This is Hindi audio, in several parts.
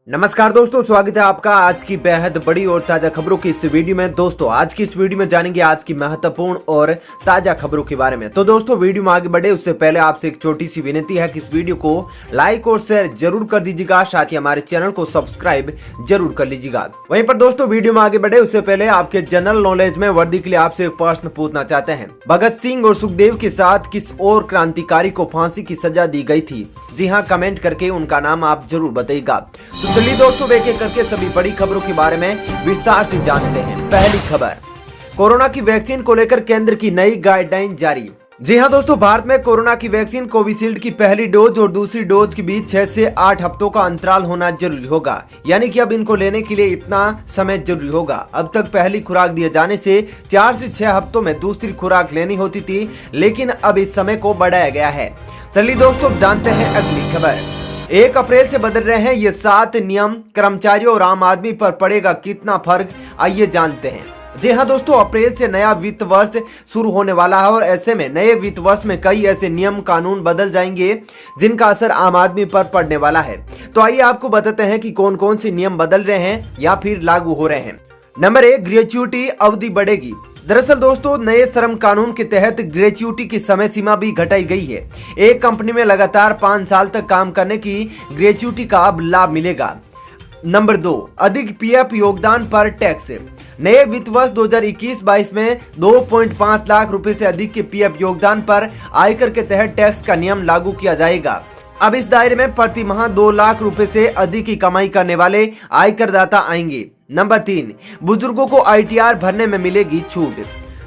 नमस्कार दोस्तों, स्वागत है आपका आज की बेहद बड़ी और ताजा खबरों की इस वीडियो में। दोस्तों आज की इस वीडियो में जानेंगे आज की महत्वपूर्ण और ताजा खबरों के बारे में। तो दोस्तों वीडियो में आगे बढ़े उससे पहले आपसे एक छोटी सी विनती है कि इस वीडियो को लाइक और शेयर जरूर कर दीजिएगा, साथ ही हमारे चैनल को सब्सक्राइब जरूर कर लीजिएगा। वहीं पर दोस्तों वीडियो में आगे बढ़े उससे पहले आपके जनरल नॉलेज में वर्दी के लिए आपसे एक प्रश्न पूछना चाहते हैं। भगत सिंह और सुखदेव के साथ किस और क्रांतिकारी को फांसी की सजा दी गई थी? जी हाँ, कमेंट करके उनका नाम आप जरूर बताइएगा। तो चलिए दोस्तों एक एक करके सभी बड़ी खबरों के बारे में विस्तार से जानते हैं। पहली खबर, कोरोना की वैक्सीन को लेकर केंद्र की नई गाइडलाइन जारी। जी हां दोस्तों, भारत में कोरोना की वैक्सीन कोविशील्ड की पहली डोज और दूसरी डोज के बीच 6 से 8 हफ्तों का अंतराल होना जरूरी होगा। यानी कि अब इनको लेने के लिए इतना समय जरूरी होगा। अब तक पहली खुराक दिए जाने से 4 से 6 हफ्तों में दूसरी खुराक लेनी होती थी, लेकिन अब इस समय को बढ़ाया गया है। चलिए दोस्तों जानते हैं अगली खबर। 1 अप्रैल से बदल रहे हैं ये 7 नियम, कर्मचारियों और आम आदमी पर पड़ेगा कितना फर्क, आइए जानते हैं। जी हाँ दोस्तों, अप्रैल से नया वित्त वर्ष शुरू होने वाला है और ऐसे में नए वित्त वर्ष में कई ऐसे नियम कानून बदल जाएंगे जिनका असर आम आदमी पर पड़ने वाला है। तो आइए आपको बताते हैं कि कौन कौन से नियम बदल रहे हैं या फिर लागू हो रहे हैं। नंबर 1, ग्रेच्युटी अवधि बढ़ेगी। दरअसल दोस्तों नए श्रम कानून के तहत ग्रेच्युटी की समय सीमा भी घटाई गई है। एक कंपनी में लगातार 5 साल तक काम करने की ग्रेच्युटी का अब लाभ मिलेगा। नंबर 2, अधिक पीएफ योगदान पर टैक्स। नए वित्त वर्ष 2021-22 में 2.5 लाख रुपए से अधिक के पीएफ योगदान पर आयकर के तहत टैक्स का नियम लागू किया जाएगा। अब इस दायरे में प्रति माह 2 लाख रुपए से अधिक की कमाई करने वाले आयकरदाता आएंगे। नंबर 3, बुजुर्गों को आईटीआर भरने में मिलेगी छूट।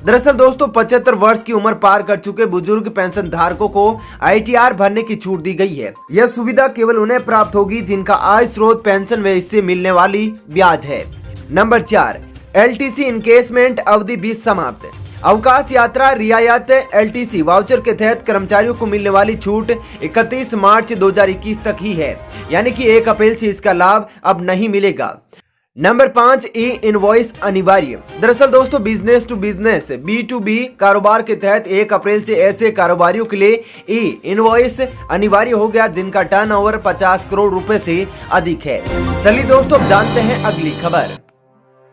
दरअसल दोस्तों 75 वर्ष की उम्र पार कर चुके बुजुर्ग पेंशन धारकों को आईटीआर भरने की छूट दी गई है। यह सुविधा केवल उन्हें प्राप्त होगी जिनका आय स्रोत पेंशन व इससे मिलने वाली ब्याज है। नंबर 4, एलटीसी इनकेसमेंट अवधि भी समाप्त। अवकाश यात्रा रियायत एलटीसी वाउचर के तहत कर्मचारियों को मिलने वाली छूट 31 मार्च 2021 तक ही है, यानी कि 1 अप्रैल से इसका लाभ अब नहीं मिलेगा। नंबर 5, ई इनवॉइस अनिवार्य। दरअसल दोस्तों बिजनेस टू बिजनेस B2B कारोबार के तहत 1 अप्रैल से ऐसे कारोबारियों के लिए ई इनवॉइस अनिवार्य हो गया जिनका टर्नओवर 50 करोड़ रुपए से अधिक है। चलिए दोस्तों अब जानते हैं अगली खबर।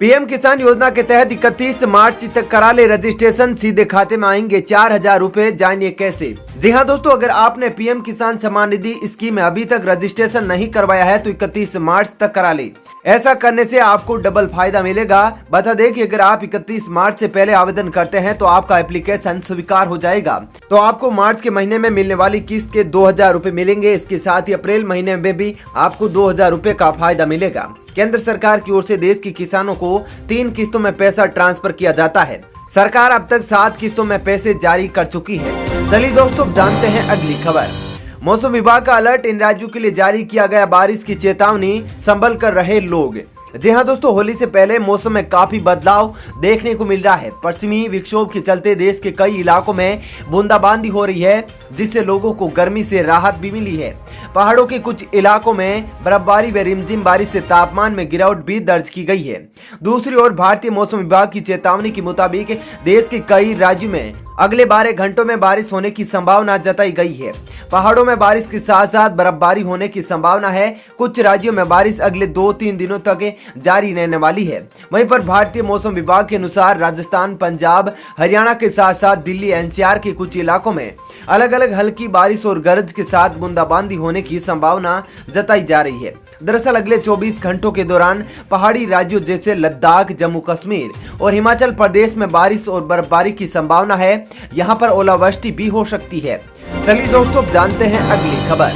पीएम किसान योजना के तहत 31 मार्च तक करा ले रजिस्ट्रेशन, सीधे खाते में आएंगे 4000 रुपए, जानिए कैसे। जी हाँ दोस्तों, अगर आपने पीएम किसान सम्मान निधि स्कीम में अभी तक रजिस्ट्रेशन नहीं करवाया है तो 31 मार्च तक करा ले। ऐसा करने से आपको डबल फायदा मिलेगा। बता दें कि अगर आप 31 मार्च से पहले आवेदन करते हैं तो आपका एप्लीकेशन स्वीकार हो जाएगा। तो आपको मार्च के महीने में मिलने वाली किस्त के 2000 रुपए मिलेंगे। इसके साथ ही अप्रैल महीने में भी आपको 2000 रुपए का फायदा मिलेगा। केंद्र सरकार की ओर से देश के किसानों को 3 किस्तों में पैसा ट्रांसफर किया जाता है। सरकार अब तक 7 किस्तों में पैसे जारी कर चुकी है। चलिए दोस्तों जानते हैं अगली खबर। मौसम विभाग का अलर्ट, इन राज्यों के लिए जारी किया गया बारिश की चेतावनी, संभल कर रहे लोग। जी हाँ दोस्तों, होली से पहले मौसम में काफी बदलाव देखने को मिल रहा है। पश्चिमी विक्षोभ के चलते देश के कई इलाकों में बूंदाबांदी हो रही है, जिससे लोगों को गर्मी से राहत भी मिली है। पहाड़ों के कुछ इलाकों में बर्फबारी व रिमझिम बारिश से तापमान में गिरावट भी दर्ज की गई है। दूसरी ओर भारतीय मौसम विभाग की चेतावनी के मुताबिक देश के कई राज्यों में अगले 12 घंटों में बारिश होने की संभावना जताई गई है। पहाड़ों में बारिश के साथ साथ बर्फबारी होने की संभावना है। कुछ राज्यों में बारिश अगले 2-3 दिनों तक जारी रहने वाली है। वहीं पर भारतीय मौसम विभाग के अनुसार राजस्थान, पंजाब, हरियाणा के साथ साथ दिल्ली, एनसीआर के कुछ इलाकों में अलग अलग हल्की बारिश और गरज के साथ बूंदाबांदी होने की संभावना जताई जा रही है। दरअसल अगले 24 घंटों के दौरान पहाड़ी राज्यों जैसे लद्दाख, जम्मू कश्मीर और हिमाचल प्रदेश में बारिश और बर्फबारी की संभावना है। यहाँ पर ओलावृष्टि भी हो सकती है। चलिए दोस्तों जानते हैं अगली खबर।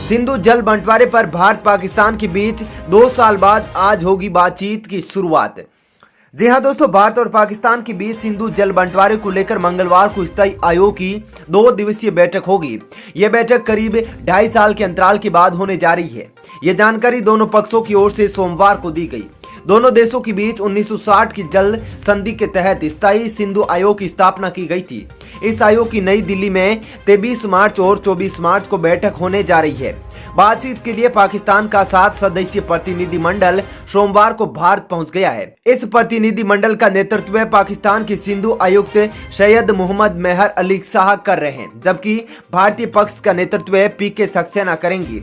सिंधु जल बंटवारे पर भारत पाकिस्तान के बीच 2 साल बाद आज होगी बातचीत की शुरुआत। जी हाँ दोस्तों, भारत और पाकिस्तान के बीच सिंधु जल बंटवारे को लेकर मंगलवार को स्थायी आयोग की 2 दिवसीय बैठक होगी। यह बैठक करीब 2.5 साल के अंतराल के बाद होने जा रही है। यह जानकारी दोनों पक्षों की ओर से सोमवार को दी गई। दोनों देशों के बीच 1960 की जल संधि के तहत स्थायी सिंधु आयोग की स्थापना की गई थी। इस आयोग की नई दिल्ली में 23 मार्च और 24 मार्च को बैठक होने जा रही है। बातचीत के लिए पाकिस्तान का 7 सदस्यीय प्रतिनिधिमंडल सोमवार को भारत पहुंच गया है। इस प्रतिनिधिमंडल का नेतृत्व पाकिस्तान के सिंधु आयुक्त सैयद मोहम्मद मेहर अली शाह कर रहे हैं, जबकि भारतीय पक्ष का नेतृत्व पीके सक्सेना करेंगी।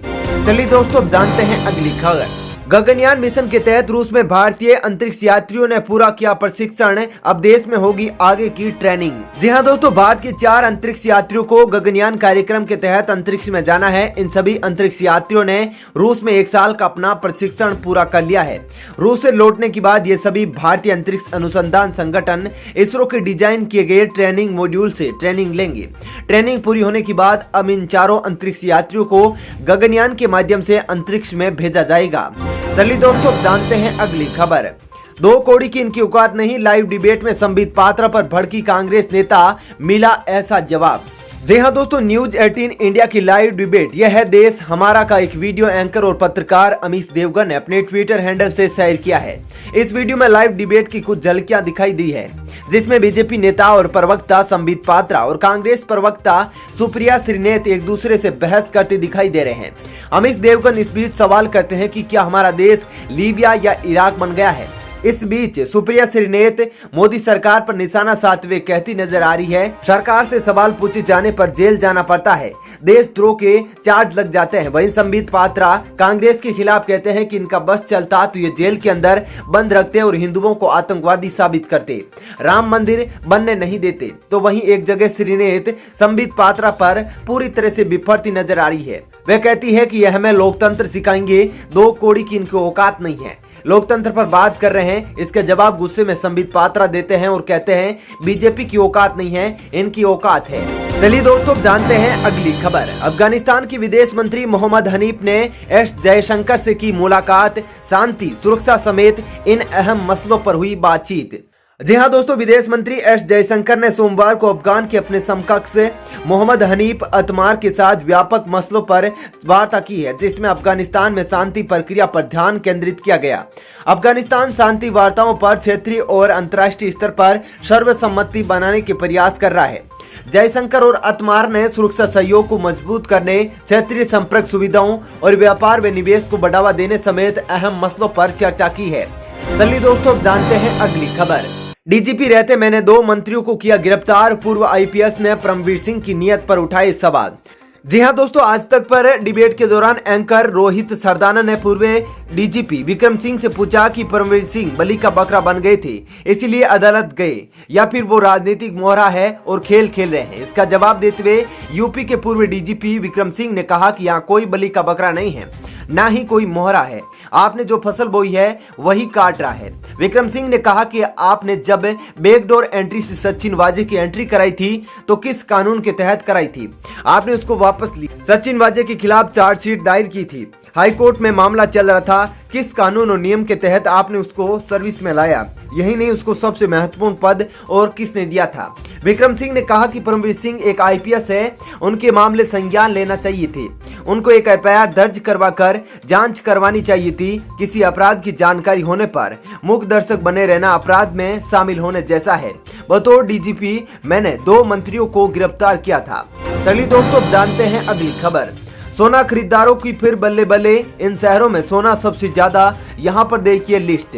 चलिए दोस्तों जानते हैं अगली खबर। गगनयान मिशन के तहत रूस में भारतीय अंतरिक्ष यात्रियों ने पूरा किया प्रशिक्षण, अब देश में होगी आगे की ट्रेनिंग। जी हां दोस्तों, भारत के 4 अंतरिक्ष यात्रियों को गगनयान कार्यक्रम के तहत अंतरिक्ष में जाना है। इन सभी अंतरिक्ष यात्रियों ने रूस में 1 साल का अपना प्रशिक्षण पूरा कर लिया है। रूस से लौटने के बाद ये सभी भारतीय अंतरिक्ष अनुसंधान संगठन इसरो के डिजाइन किए गए ट्रेनिंग मॉड्यूल से ट्रेनिंग लेंगे। ट्रेनिंग पूरी होने के बाद अब इन 4 अंतरिक्ष यात्रियों को गगनयान के माध्यम से अंतरिक्ष में भेजा जाएगा। चलिए दोस्तों, जानते हैं अगली खबर। 2 कौड़ी की इनकी औकात नहीं, लाइव डिबेट में संबित पात्रा पर भड़की कांग्रेस नेता, मिला ऐसा जवाब। जी हां दोस्तों, न्यूज 18 इंडिया की लाइव डिबेट यह है देश हमारा का एक वीडियो एंकर और पत्रकार अमीश देवगन ने अपने ट्विटर हैंडल से शेयर किया है। इस वीडियो में लाइव डिबेट की कुछ झलकियां दिखाई दी है, जिसमें बीजेपी नेता और प्रवक्ता संबित पात्रा और कांग्रेस प्रवक्ता सुप्रिया श्रीनेत एक दूसरे से बहस करते दिखाई दे रहे हैं। अमीश देवगन इस बीच सवाल करते हैं कि क्या हमारा देश लीबिया या इराक बन गया है। इस बीच सुप्रिया श्रीनेत मोदी सरकार पर निशाना साधते हुए कहती नजर आ रही है, सरकार से सवाल पूछे जाने पर जेल जाना पड़ता है, देशद्रोह के चार्ज लग जाते हैं। वहीं संबित पात्रा कांग्रेस के खिलाफ कहते हैं कि इनका बस चलता तो ये जेल के अंदर बंद रखते और हिंदुओं को आतंकवादी साबित करते, राम मंदिर बनने नहीं देते। तो वहीं एक जगह श्रीनेत संबित पात्रा पर पूरी तरह से बिफरती नजर आ रही है। वह कहती है कि यह हमें लोकतंत्र सिखाएंगे, 2 कौड़ी की इनकी औकात नहीं है, लोकतंत्र पर बात कर रहे हैं। इसके जवाब गुस्से में संबित पात्रा देते हैं और कहते हैं बीजेपी की औकात नहीं है, इनकी औकात है। चलिए दोस्तों, जानते हैं अगली खबर। अफगानिस्तान की विदेश मंत्री मोहम्मद हनीफ ने एस जयशंकर से की मुलाकात, शांति सुरक्षा समेत इन अहम मसलों पर हुई बातचीत। जी हां दोस्तों, विदेश मंत्री एस जयशंकर ने सोमवार को अफगान के अपने समकक्ष मोहम्मद हनीफ अतमार के साथ व्यापक मसलों पर वार्ता की है, जिसमें अफगानिस्तान में शांति प्रक्रिया पर ध्यान केंद्रित किया गया। अफगानिस्तान शांति वार्ताओं पर क्षेत्रीय और अंतर्राष्ट्रीय स्तर पर सर्वसम्मति बनाने के प्रयास कर रहा है। जयशंकर और अतमार ने सुरक्षा सहयोग को मजबूत करने, क्षेत्रीय संपर्क सुविधाओं और व्यापार व निवेश को बढ़ावा देने समेत अहम मसलों पर चर्चा की है। चलिए दोस्तों, जानते हैं अगली खबर। डीजीपी रहते मैंने 2 मंत्रियों को किया गिरफ्तार, पूर्व आईपीएस ने परमवीर सिंह की नीयत पर उठाए सवाल। जी हां दोस्तों, आज तक पर डिबेट के दौरान एंकर रोहित सरदाना ने पूर्व डीजीपी विक्रम सिंह से पूछा कि परमवीर सिंह बलि का बकरा बन गए थे, इसीलिए अदालत गए, या फिर वो राजनीतिक मोहरा है और खेल खेल रहे हैं। इसका जवाब देते हुए यूपी के पूर्व डीजीपी विक्रम सिंह ने कहा कि यहाँ कोई बलि का बकरा नहीं है, ना ही कोई मोहरा है, आपने जो फसल बोई है वही काट रहा है। विक्रम सिंह ने कहा कि आपने जब बैकडोर एंट्री से सचिन वाजे की एंट्री कराई थी तो किस कानून के तहत कराई थी, आपने उसको वापस ली। सचिन वाजे के खिलाफ चार्जशीट दायर की थी, हाईकोर्ट में मामला चल रहा था, किस कानून और नियम के तहत आपने उसको सर्विस में लाया, यही नहीं उसको सबसे महत्वपूर्ण पद और किसने दिया था। विक्रम सिंह ने कहा कि परमवीर सिंह एक आईपीएस है, उनके मामले संज्ञान लेना चाहिए थे, उनको एक एफआईआर दर्ज करवाकर जांच करवानी चाहिए थी। किसी अपराध की जानकारी होने पर मूक दर्शक बने रहना अपराध में शामिल होने जैसा है। बतौर डीजीपी मैंने 2 मंत्रियों को गिरफ्तार किया था। चलिए दोस्तों, जानते हैं अगली खबर। सोना खरीदारों की फिर बल्ले बल्ले, इन शहरों में सोना सबसे ज्यादा, यहाँ पर देखिए लिस्ट।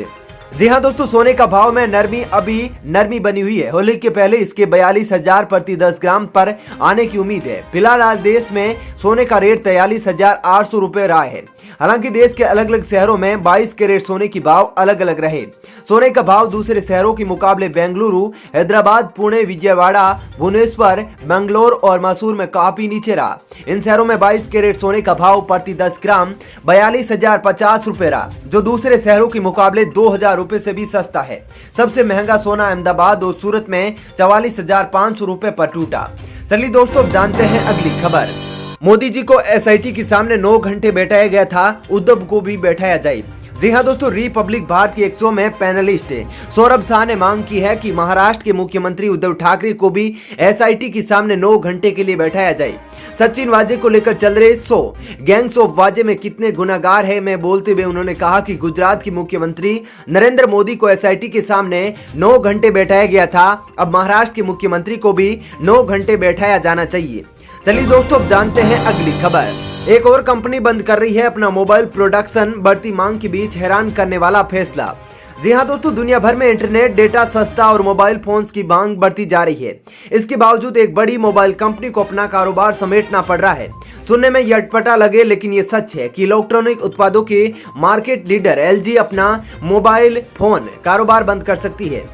जी हाँ दोस्तों, सोने का भाव में नरमी बनी हुई है। होली के पहले इसके 42,000 प्रति 10 ग्राम पर आने की उम्मीद है। फिलहाल आज देश में सोने का रेट 43,800 रुपए रहा है। हालांकि देश के अलग अलग शहरों में 22 कैरेट सोने की भाव अलग अलग रहे। सोने का भाव दूसरे शहरों के मुकाबले बेंगलुरु, हैदराबाद, पुणे, विजयवाड़ा, भुवनेश्वर, बेंगलोर और मैसूर में काफी नीचे रहा। इन शहरों में 22 कैरेट सोने का भाव प्रति 10 ग्राम 42,050 रुपए रहा, जो दूसरे शहरों के मुकाबले 2,000 रुपए से भी सस्ता है। सबसे महंगा सोना अहमदाबाद और सूरत में 44,500 रुपए पर टूटा। चलिए दोस्तों, जानते हैं अगली खबर। मोदी जी को एसआईटी के सामने 9 घंटे बैठाया गया था, उद्धव को भी बैठाया जाए। जी हाँ दोस्तों, रिपब्लिक भारत के 100 में पैनलिस्ट सौरभ शाह ने मांग की है कि महाराष्ट्र के मुख्यमंत्री उद्धव ठाकरे को भी एसआईटी के सामने 9 घंटे के लिए बैठाया जाए। सचिन वाजे को लेकर चल रहे 100 गैंग्स ऑफ वाजे में कितने गुनाहगार हैं में बोलते हुए उन्होंने कहा कि गुजरात के मुख्यमंत्री नरेंद्र मोदी को एसआईटी के सामने 9 घंटे बैठाया गया था, अब महाराष्ट्र के मुख्यमंत्री को भी 9 घंटे बैठाया जाना चाहिए। चलिए दोस्तों, अब जानते हैं अगली खबर। एक और कंपनी बंद कर रही है अपना मोबाइल प्रोडक्शन, बढ़ती मांग के बीच हैरान करने वाला फैसला। जी हाँ दोस्तों, दुनिया भर में इंटरनेट डेटा सस्ता और मोबाइल फोन्स की मांग बढ़ती जा रही है। इसके बावजूद एक बड़ी मोबाइल कंपनी को अपना कारोबार समेटना पड़ रहा है। सुनने में यह अटपटा लगे, लेकिन ये सच है कि इलेक्ट्रॉनिक उत्पादों के मार्केट लीडर एलजी अपना मोबाइल फोन कारोबार बंद कर सकती है।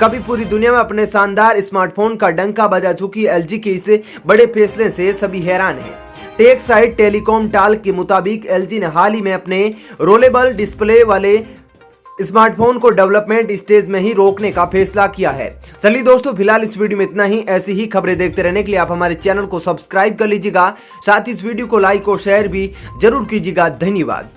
कभी पूरी दुनिया में अपने शानदार स्मार्टफोन का डंका बजा चुकी एलजी के इस बड़े फैसले से सभी हैरान हैं। टेक साइट टेलीकॉम टाल्क के मुताबिक एलजी ने हाल ही में अपने रोलेबल डिस्प्ले वाले स्मार्टफोन को डेवलपमेंट स्टेज में ही रोकने का फैसला किया है। चलिए दोस्तों, फिलहाल इस वीडियो में इतना ही। ऐसी ही खबरें देखते रहने के लिए आप हमारे चैनल को सब्सक्राइब कर लीजिएगा। साथ ही इस वीडियो को लाइक और शेयर भी जरूर कीजिएगा। धन्यवाद।